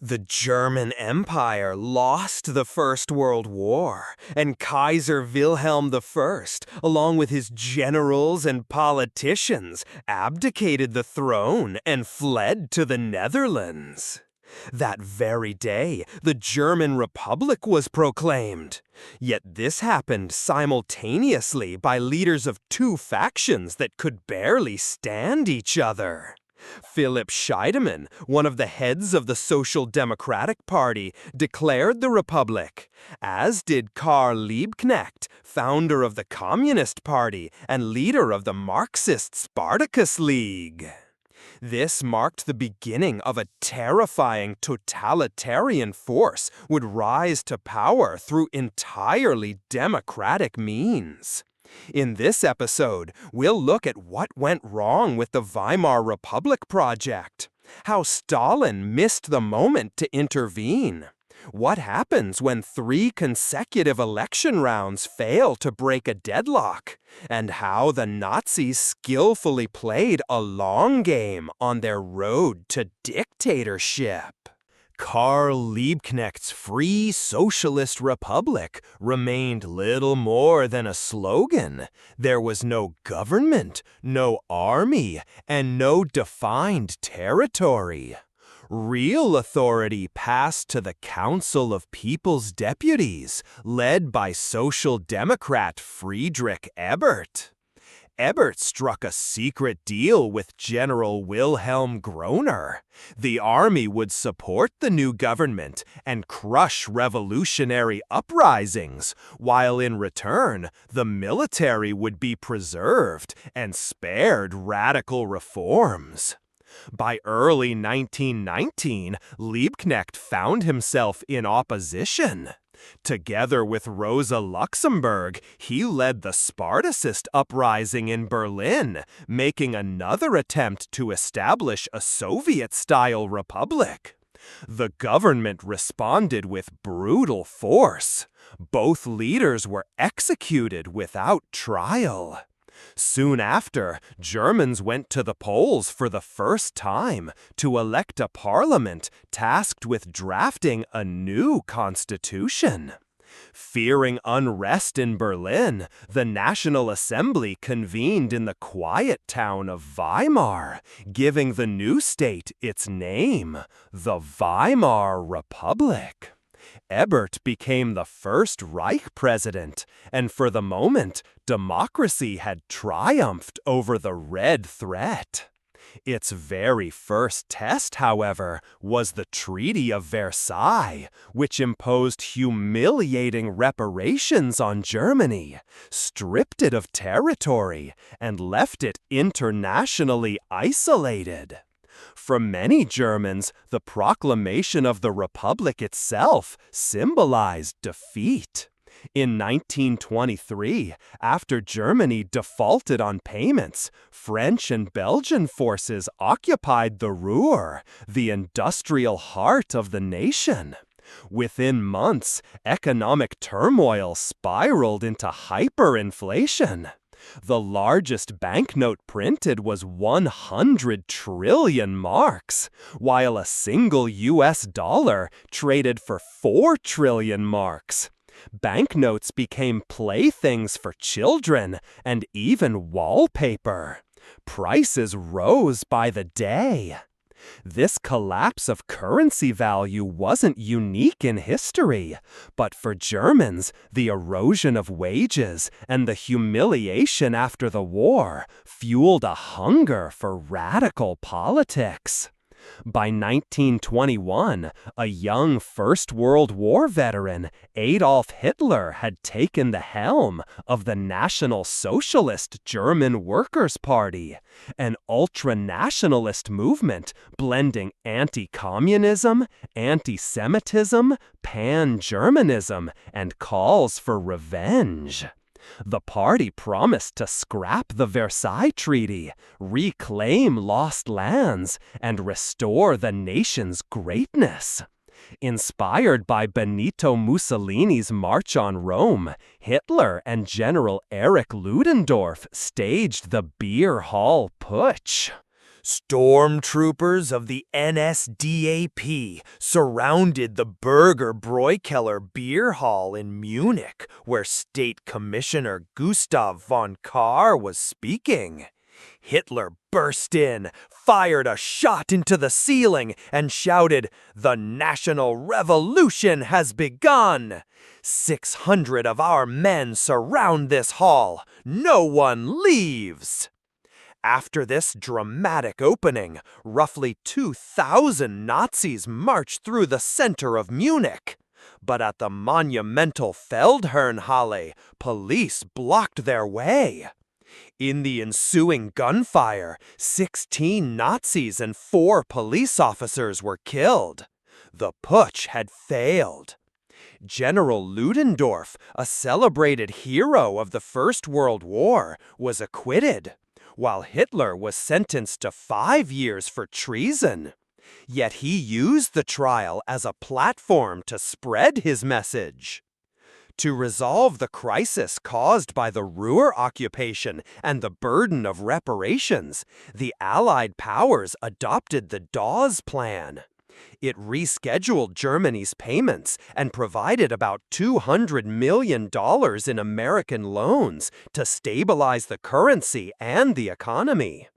The German Empire lost the First World War, and Kaiser Wilhelm I, along with his generals and politicians, abdicated the throne and fled to the Netherlands. That very day, the German Republic was proclaimed. Yet this happened simultaneously by leaders of two factions that could barely stand each other. Philipp Scheidemann, one of the heads of the Social Democratic Party, declared the Republic, as did Karl Liebknecht, founder of the Communist Party and leader of the Marxist Spartacus League. This marked the beginning of a terrifying totalitarian force would rise to power through entirely democratic means. In this episode, we'll look at what went wrong with the Weimar Republic project, how Stalin missed the moment to intervene, what happens when 3 consecutive election rounds fail to break a deadlock, and how the Nazis skillfully played a long game on their road to dictatorship. Karl Liebknecht's Free Socialist Republic remained little more than a slogan. There was no government, no army, and no defined territory. Real authority passed to the Council of People's Deputies, led by Social Democrat Friedrich Ebert. Ebert struck a secret deal with General Wilhelm Groener. The army would support the new government and crush revolutionary uprisings, while in return, the military would be preserved and spared radical reforms. By early 1919, Liebknecht found himself in opposition. Together with Rosa Luxemburg, he led the Spartacist uprising in Berlin, making another attempt to establish a Soviet-style republic. The government responded with brutal force. Both leaders were executed without trial. Soon after, Germans went to the polls for the first time to elect a parliament tasked with drafting a new constitution. Fearing unrest in Berlin, the National Assembly convened in the quiet town of Weimar, giving the new state its name, the Weimar Republic. Ebert became the first Reich president, and for the moment, democracy had triumphed over the Red threat. Its very first test, however, was the Treaty of Versailles, which imposed humiliating reparations on Germany, stripped it of territory, and left it internationally isolated. For many Germans, the proclamation of the Republic itself symbolized defeat. In 1923, after Germany defaulted on payments, French and Belgian forces occupied the Ruhr, the industrial heart of the nation. Within months, economic turmoil spiraled into hyperinflation. The largest banknote printed was 100 trillion marks, while a single US dollar traded for 4 trillion marks. Banknotes became playthings for children and even wallpaper. Prices rose by the day. This collapse of currency value wasn't unique in history, but for Germans, the erosion of wages and the humiliation after the war fueled a hunger for radical politics. By 1921, a young First World War veteran, Adolf Hitler, had taken the helm of the National Socialist German Workers' Party, an ultra-nationalist movement blending anti-communism, anti-Semitism, pan-Germanism, and calls for revenge. The party promised to scrap the Versailles Treaty, reclaim lost lands, and restore the nation's greatness. Inspired by Benito Mussolini's March on Rome, Hitler and General Erich Ludendorff staged the Beer Hall Putsch. Stormtroopers of the NSDAP surrounded the Burger Bräukeller beer hall in Munich, where State Commissioner Gustav von Kahr was speaking. Hitler burst in, fired a shot into the ceiling, and shouted, "The National Revolution has begun! 600 of our men surround this hall. No one leaves!" After this dramatic opening, roughly 2,000 Nazis marched through the center of Munich. But at the monumental Feldherrnhalle, police blocked their way. In the ensuing gunfire, 16 Nazis and 4 police officers were killed. The putsch had failed. General Ludendorff, a celebrated hero of the First World War, was acquitted, while Hitler was sentenced to 5 years for treason. Yet he used the trial as a platform to spread his message. To resolve the crisis caused by the Ruhr occupation and the burden of reparations, the Allied powers adopted the Dawes Plan. It rescheduled Germany's payments and provided about $200 million in American loans to stabilize the currency and the economy.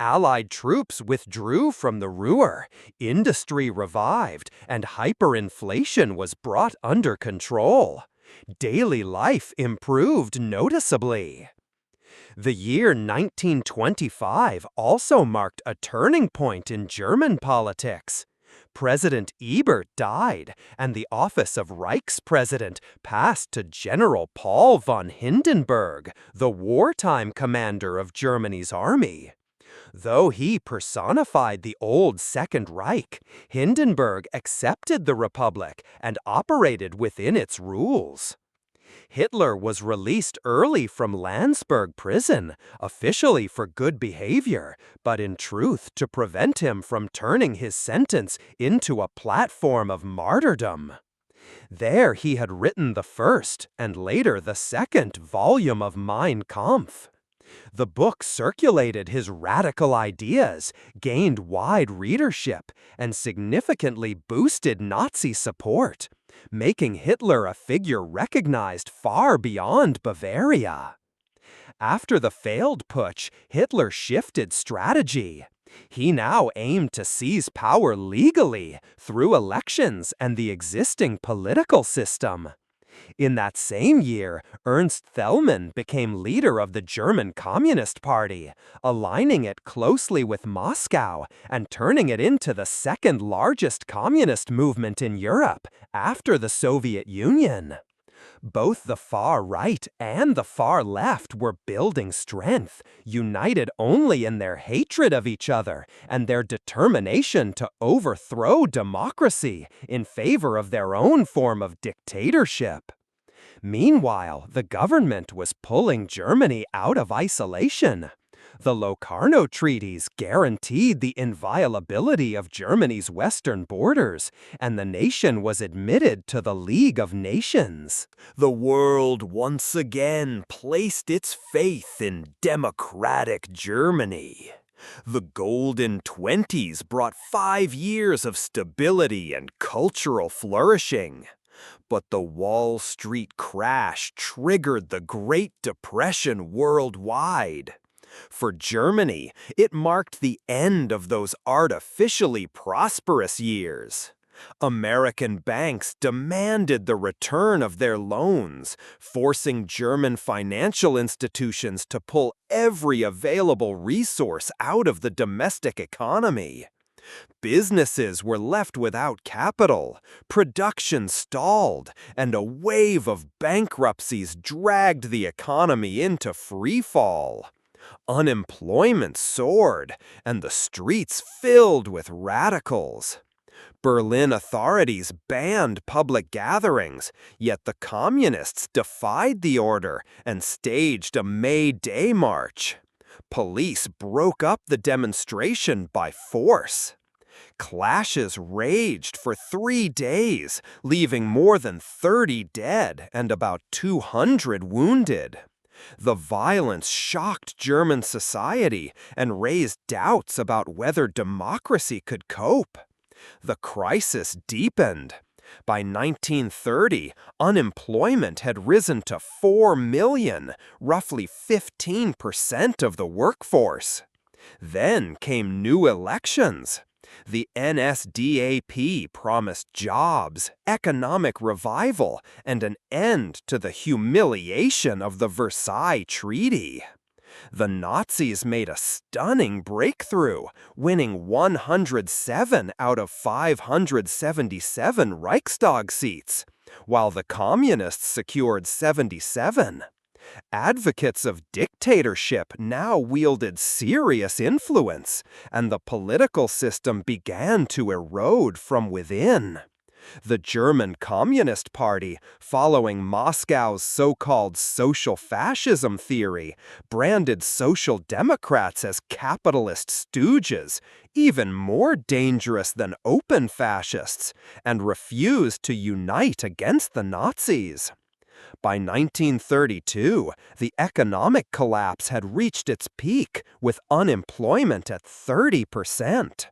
Allied troops withdrew from the Ruhr, industry revived, and hyperinflation was brought under control. Daily life improved noticeably. The year 1925 also marked a turning point in German politics. President Ebert died, and the office of Reichspräsident passed to General Paul von Hindenburg, the wartime commander of Germany's army. Though he personified the old Second Reich, Hindenburg accepted the Republic and operated within its rules. Hitler was released early from Landsberg prison, officially for good behavior, but in truth to prevent him from turning his sentence into a platform of martyrdom. There he had written the first, and later the second, volume of Mein Kampf. The book circulated his radical ideas, gained wide readership, and significantly boosted Nazi support, making Hitler a figure recognized far beyond Bavaria. After the failed putsch, Hitler shifted strategy. He now aimed to seize power legally through elections and the existing political system. In that same year, Ernst Thälmann became leader of the German Communist Party, aligning it closely with Moscow and turning it into the second largest communist movement in Europe after the Soviet Union. Both the far right and the far left were building strength, united only in their hatred of each other and their determination to overthrow democracy in favor of their own form of dictatorship. Meanwhile, the government was pulling Germany out of isolation. The Locarno Treaties guaranteed the inviolability of Germany's western borders, and the nation was admitted to the League of Nations. The world once again placed its faith in democratic Germany. The Golden Twenties brought 5 years of stability and cultural flourishing. But the Wall Street crash triggered the Great Depression worldwide. For Germany, it marked the end of those artificially prosperous years. American banks demanded the return of their loans, forcing German financial institutions to pull every available resource out of the domestic economy. Businesses were left without capital, production stalled, and a wave of bankruptcies dragged the economy into freefall. Unemployment soared, and the streets filled with radicals. Berlin authorities banned public gatherings, yet the communists defied the order and staged a May Day march. Police broke up the demonstration by force. Clashes raged for 3 days, leaving more than 30 dead and about 200 wounded. The violence shocked German society and raised doubts about whether democracy could cope. The crisis deepened. By 1930, unemployment had risen to 4 million, roughly 15% of the workforce. Then came new elections. The NSDAP promised jobs, economic revival, and an end to the humiliation of the Versailles Treaty. The Nazis made a stunning breakthrough, winning 107 out of 577 Reichstag seats, while the Communists secured 77. Advocates of dictatorship now wielded serious influence, and the political system began to erode from within. The German Communist Party, following Moscow's so-called social fascism theory, branded social democrats as capitalist stooges, even more dangerous than open fascists, and refused to unite against the Nazis. By 1932, the economic collapse had reached its peak, with unemployment at 30%.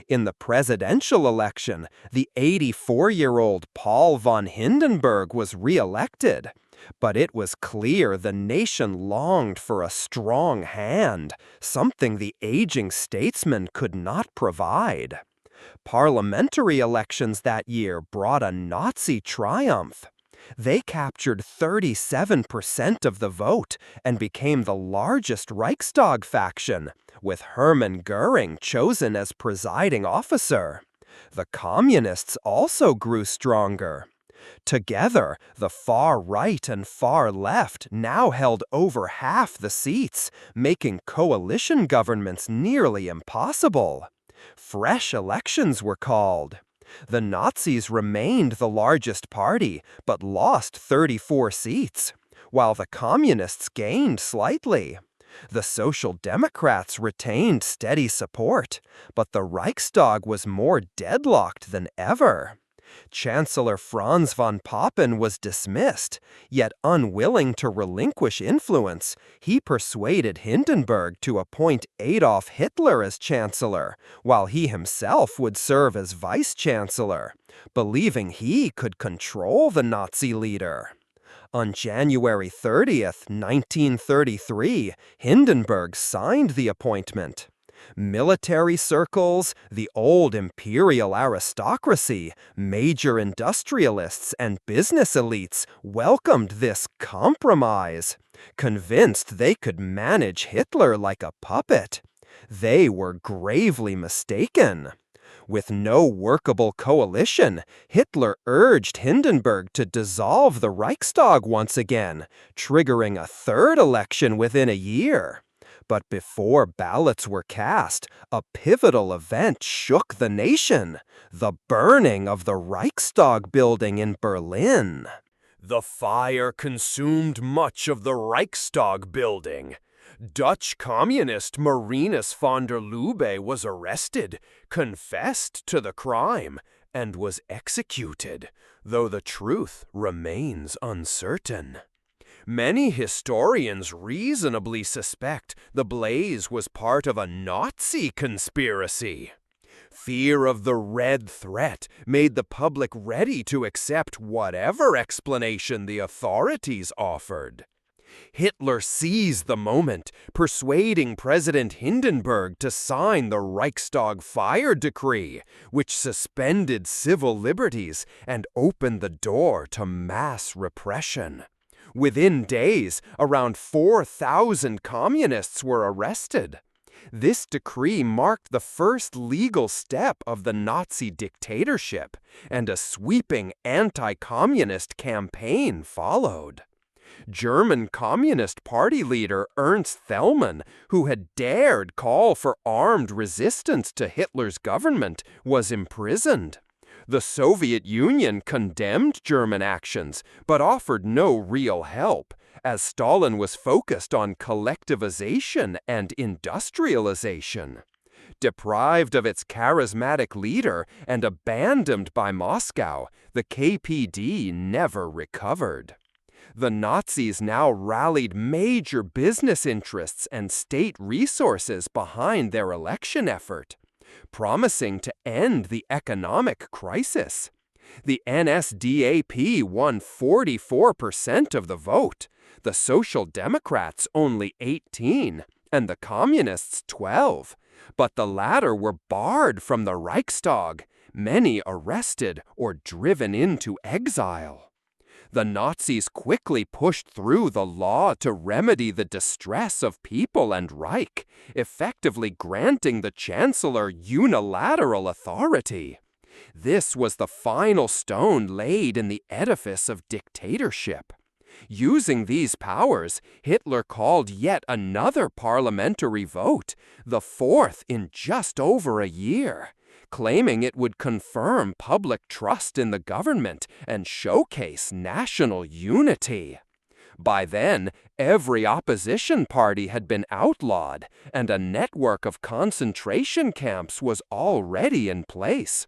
In the presidential election, the 84-year-old Paul von Hindenburg was re-elected. But it was clear the nation longed for a strong hand, something the aging statesman could not provide. Parliamentary elections that year brought a Nazi triumph. They captured 37% of the vote and became the largest Reichstag faction, with Hermann Göring chosen as presiding officer. The Communists also grew stronger. Together, the far right and far left now held over half the seats, making coalition governments nearly impossible. Fresh elections were called. The Nazis remained the largest party, but lost 34 seats, while the Communists gained slightly. The Social Democrats retained steady support, but the Reichstag was more deadlocked than ever. Chancellor Franz von Papen was dismissed, yet unwilling to relinquish influence, he persuaded Hindenburg to appoint Adolf Hitler as chancellor, while he himself would serve as vice-chancellor, believing he could control the Nazi leader. On January 30th, 1933, Hindenburg signed the appointment. Military circles, the old imperial aristocracy, major industrialists, and business elites welcomed this compromise, convinced they could manage Hitler like a puppet. They were gravely mistaken. With no workable coalition, Hitler urged Hindenburg to dissolve the Reichstag once again, triggering a third election within a year. But before ballots were cast, a pivotal event shook the nation: the burning of the Reichstag building in Berlin. The fire consumed much of the Reichstag building. Dutch communist Marinus van der Lubbe was arrested, confessed to the crime, and was executed, though the truth remains uncertain. Many historians reasonably suspect the blaze was part of a Nazi conspiracy. Fear of the Red Threat made the public ready to accept whatever explanation the authorities offered. Hitler seized the moment, persuading President Hindenburg to sign the Reichstag fire decree, which suspended civil liberties and opened the door to mass repression. Within days, around 4,000 communists were arrested. This decree marked the first legal step of the Nazi dictatorship, and a sweeping anti-communist campaign followed. German Communist Party leader Ernst Thälmann, who had dared call for armed resistance to Hitler's government, was imprisoned. The Soviet Union condemned German actions, but offered no real help, as Stalin was focused on collectivization and industrialization. Deprived of its charismatic leader and abandoned by Moscow, the KPD never recovered. The Nazis now rallied major business interests and state resources behind their election effort, promising to end the economic crisis. The NSDAP won 44% of the vote, the Social Democrats only 18%, and the Communists 12%. But the latter were barred from the Reichstag, many arrested or driven into exile. The Nazis quickly pushed through the law to remedy the distress of people and Reich, effectively granting the Chancellor unilateral authority. This was the final stone laid in the edifice of dictatorship. Using these powers, Hitler called yet another parliamentary vote, the fourth in just over a year, claiming it would confirm public trust in the government and showcase national unity. By then, every opposition party had been outlawed, and a network of concentration camps was already in place.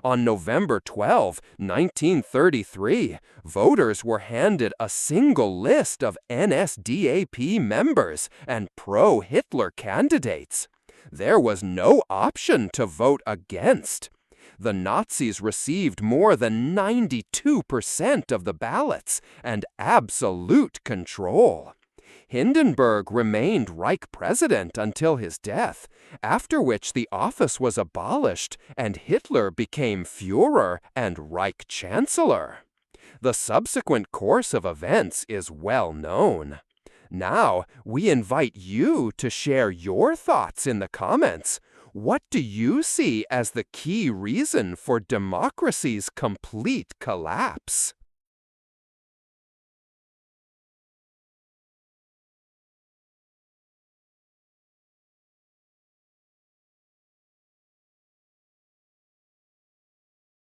On November 12, 1933, voters were handed a single list of NSDAP members and pro-Hitler candidates. There was no option to vote against. The Nazis received more than 92% of the ballots and absolute control. Hindenburg remained Reich president until his death, after which the office was abolished and Hitler became Führer and Reich Chancellor. The subsequent course of events is well known. Now, we invite you to share your thoughts in the comments. What do you see as the key reason for democracy's complete collapse?